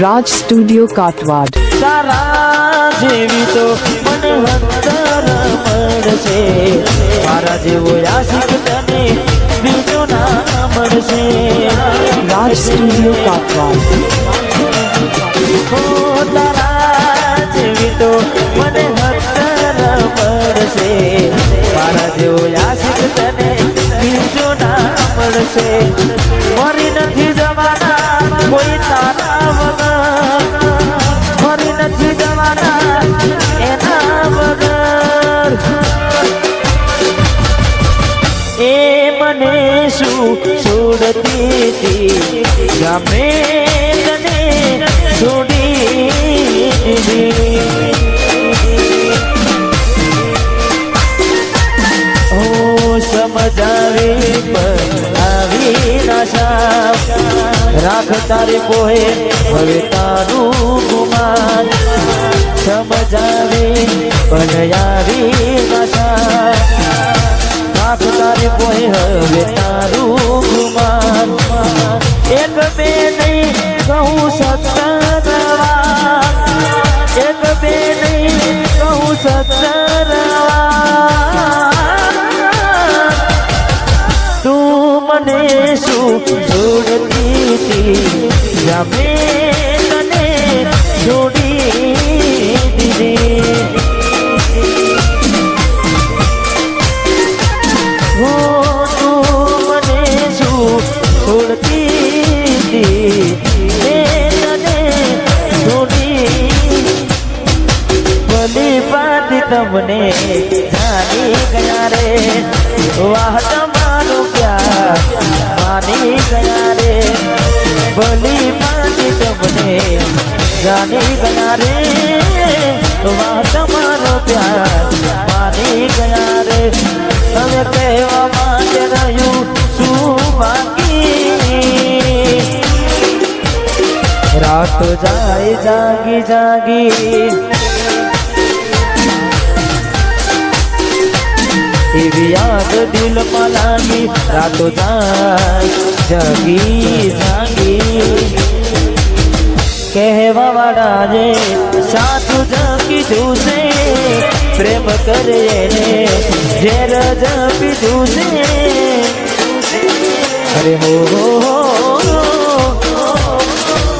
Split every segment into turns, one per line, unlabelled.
राज studio काटवाड
सारा जेवी तो मन हंतर मरसे मारा जेवो आशिक तने बीजो ना मरसे
राज स्टूडियो काटवाड
हो तारा जेवी तो मन हंतर मरसे मारा जेवो आशिक तने बीजो ना मरसे मरी नथी जमाना कोई तारा मरी नथी जमाना एना वगर ए मने शू छोड़ती थी गमे तने छोड़ी दीदी ओ समझावे पर आवी नशा राख तारे पोहे हवे तारू गुमान समझावे पण यारी नशा राख तारे पोहे हवे तारू गुमान एक बे नहीं कहूँ 70 एक बे नहीं कहूँ 70 तू मने शू छोड़ती थी जमे तने छोड़ी दीदी वो तू मने शू छोड़ती थी तने छोड़ी भली बात तमने जानी गया रे वाह तमारो प्यार मानी गया रे भली बात तमने जानी गया रे वाह तमारो प्यार मानी गया रे હવે કહેવા માટે રહ્યું શું બાકી રાત જાય જાગી જાગી એવી યાદ દિલમાં લાગી રાતો જાય જાગી જાગી કહેવા વાળા જે સાચું જ કીધું છે પ્રેમ કરે ને ઝેર જ પીધું છે અરે હો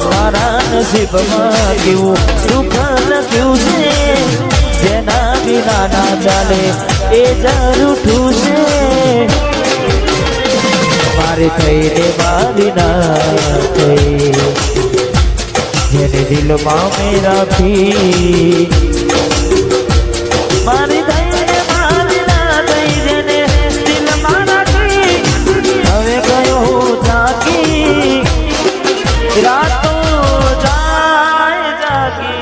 મારા નસીબમાં કેવું દુઃખ લખ્યું છે જેના વિના ના ચાલે એ જરૂઠું છે મારે થઈને મારી ના થઈ જેને દિલમાં મેં રાખી મારી થઈને મારી ના થઈ જેને દિલમાં રાખી હવે ગયો જાગી રાતો જાય જાગી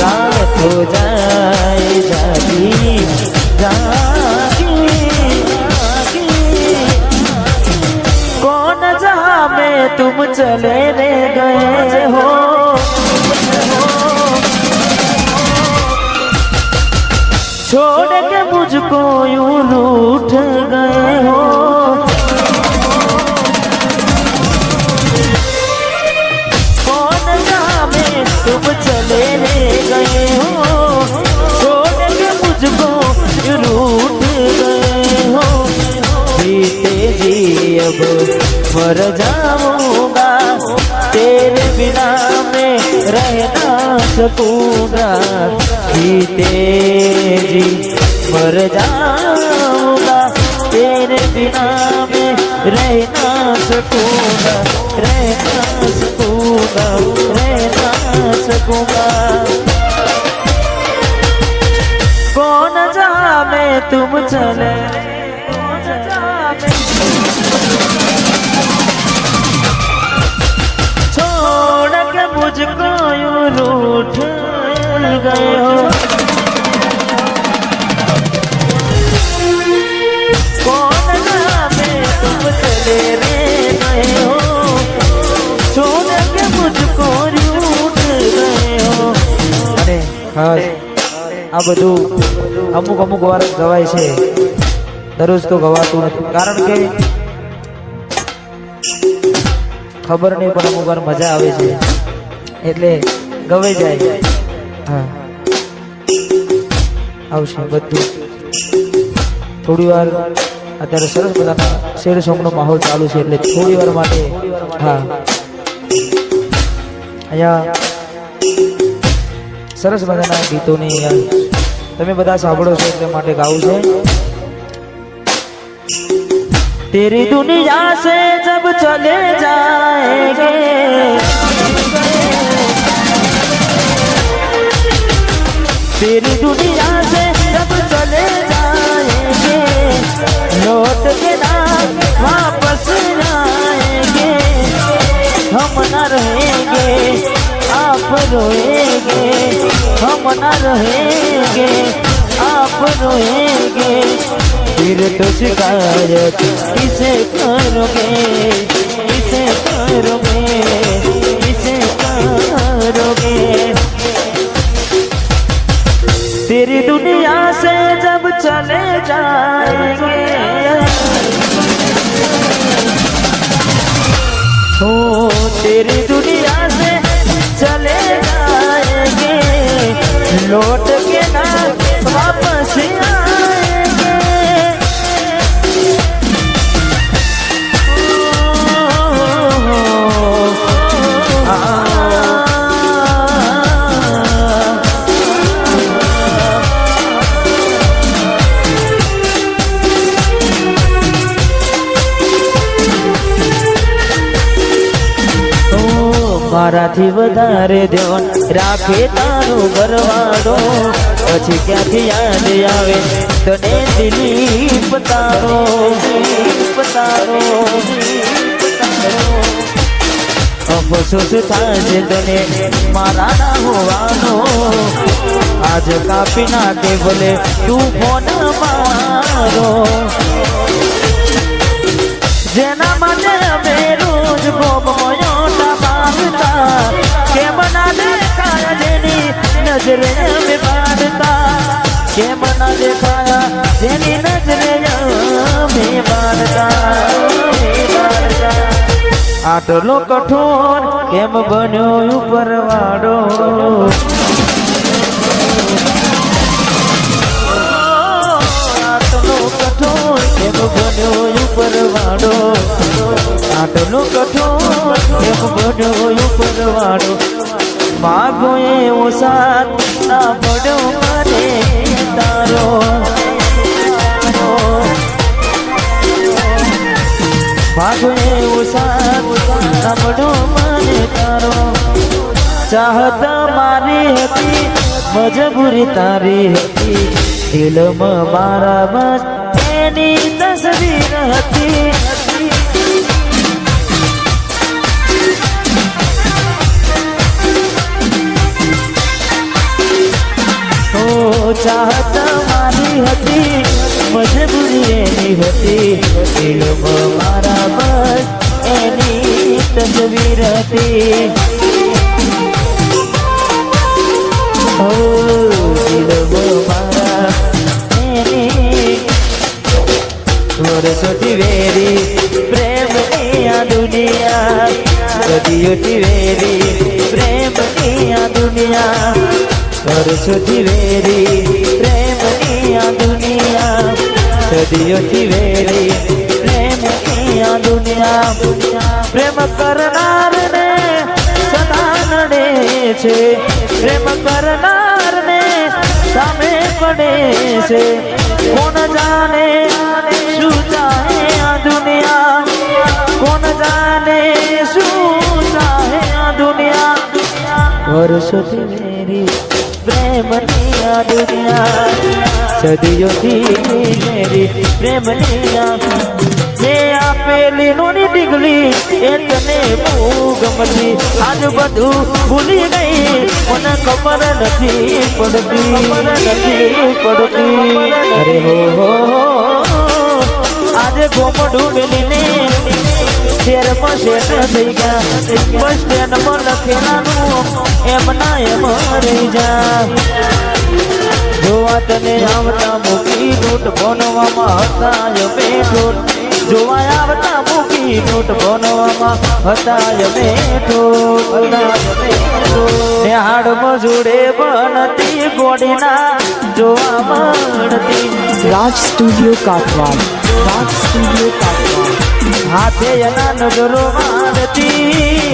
રાતો જાય જાગી कौन जहाँ में तुम चले रे गए हो छोड़ के मुझको यूं रूठ गए हो कौन जहाँ में तुम चले रे गए हो छोड़ के मुझको यूं रूठ गए हो जीते जी अब मर जाऊंगा तेरे बिना मैं रह ना सकूंगा जीते जी मर जाऊंगा तेरे बिना मैं रह ना सकूंगा रह ना सकूंगा रह ना सकूंगा कौन जहाँ में तुम चले छोड़ के मुझको यूं रूठ गए हो कौन जहाँ में तुम चले रे गए हो छोड़ के मुझको रूठ गए हो अरे खास આ બધું અમુક અમુક વાર ગવાય છે દરરોજ તો ગવાતું નથી કારણ કે ખબર નહીં પણ અમુક વાર મજા આવે છે એટલે ગવાઈ જાય હા આવશે બધું થોડી વાર અત્યારે સરસ બધાના શેર સોંગનો માહોલ ચાલુ છે એટલે થોડી વાર માટે હા અહીંયા સરસ મજાના ગીતોની તમે બધા સાંભળો છો એટલે માટે ગાવું છે तेरी दुनिया से जब चले जाएंगे तेरी दुनिया से जब चले जाएंगे लौट के ना वापस आएंगे हम न रहेंगे आप रोएंगे हम न रहेंगे आप रोएंगे फिर तो शिकायत किसे करोगे किसे करोगे किसे करोगे तेरी दुनिया से जब चले जाएंगे हो तेरी दुनिया से चले जाएंगे लौट के ना वापस आएंगे મારાથી વધારે ધ્યાન રાખે તારો ઘરવાળો પછી ક્યાંથી યાદ આવે તને દિલીપ તારો અફસોસ થાય તને મારા ના હોવાનો આજ કાપી નાખે ભલે તું ફોન મારો જેના માટે અમે રોજ ભોગવ્યો के मना देखाया जेनी नजरे में मारता के मना देखाया जेनी नजरे में मारता 8 આટલો કઠોર કેમ બન્યો ઉપરવાળો આટલો કઠોર કેમ બન્યો ઉપરવાળો આટલો કઠોર કેમ બન્યો ઉપરવાળો માગો એવો સાથ ના પડ્યો મને તારો માગો એવો સાથ ના પડ્યો મને તારો ચાહત મારી હતી મજબૂરી તારી હતી દિલમાં મારા બસ એની તસવીર હતી ચાહત મારી હતી મજબૂરી એની હતી દિલમાં મારા બસ એની તસવીર હતી દિલમાં મારા એની વર્ષોથી વેરી પ્રેમની આ દુનિયા સદીઓથી વેરી પ્રેમની આ દુનિયા વર્ષોથી વેરી પ્રેમની આ દુનિયા સદીઓથી વેરી પ્રેમની આ દુનિયા પ્રેમ કરનારને સદા નડે છે પ્રેમ કરનારને સામે પડે છે કોણ જાણે શું ચાહે આ દુનિયા કોણ જાણે શું ચાહે આ દુનિયા વર્ષોથી વેરી પ્રેમની આ દુનિયા સદીઓથી મેરી પ્રેમની આ જે આપેલી નોની ડીગલી એ તને બહુ ગમતી આજ બધું ભૂલી ગઈ મને ખબર નથી પડતી અરે હો આજે ગોમડું મેલીને શેરમાં શેર થઈ ગયા બસ સ્ટેન્ડમાં લખેલાનું એમ ના એમ રહી જા જોવા તને આવતા મૂકી નોટ બનવામાં હતા અમે ઠોટ જોવા આવતા મૂકી નોટ બનવામાં હતા અમે ઠોટ હાડ મજૂરે બનતી ગોડીના જોવા મળતી
રાજ સ્ટુડિયો કાઠવાડ રાજ સ્ટુડિયો કાઠવાડ
હાથે એના નજરો મારતી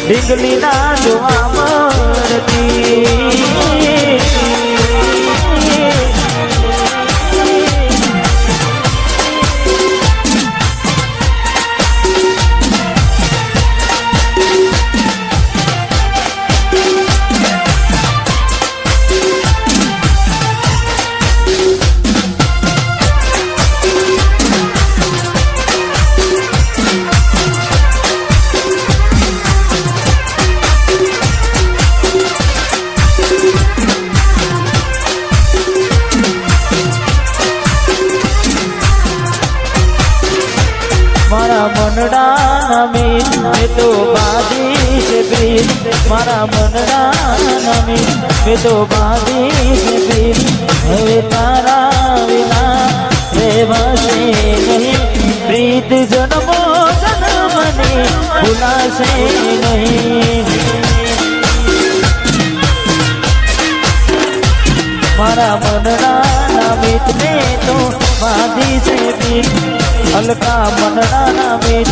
ડીંગલી ના જોવા મળતી મારા મનડાના મીત મેં તો બાંધી છે પ્રીત મારા મનડાના મીત મેં તો બાંધી છે પ્રીત હવે તારા વિના રહેવાશે નહીં પ્રીત જન્મો જન્મની ભૂલાશે નહીં મારા મનડાના મીત મેં તો બાંધી છે પ્રીત હલકા મનડાના મીત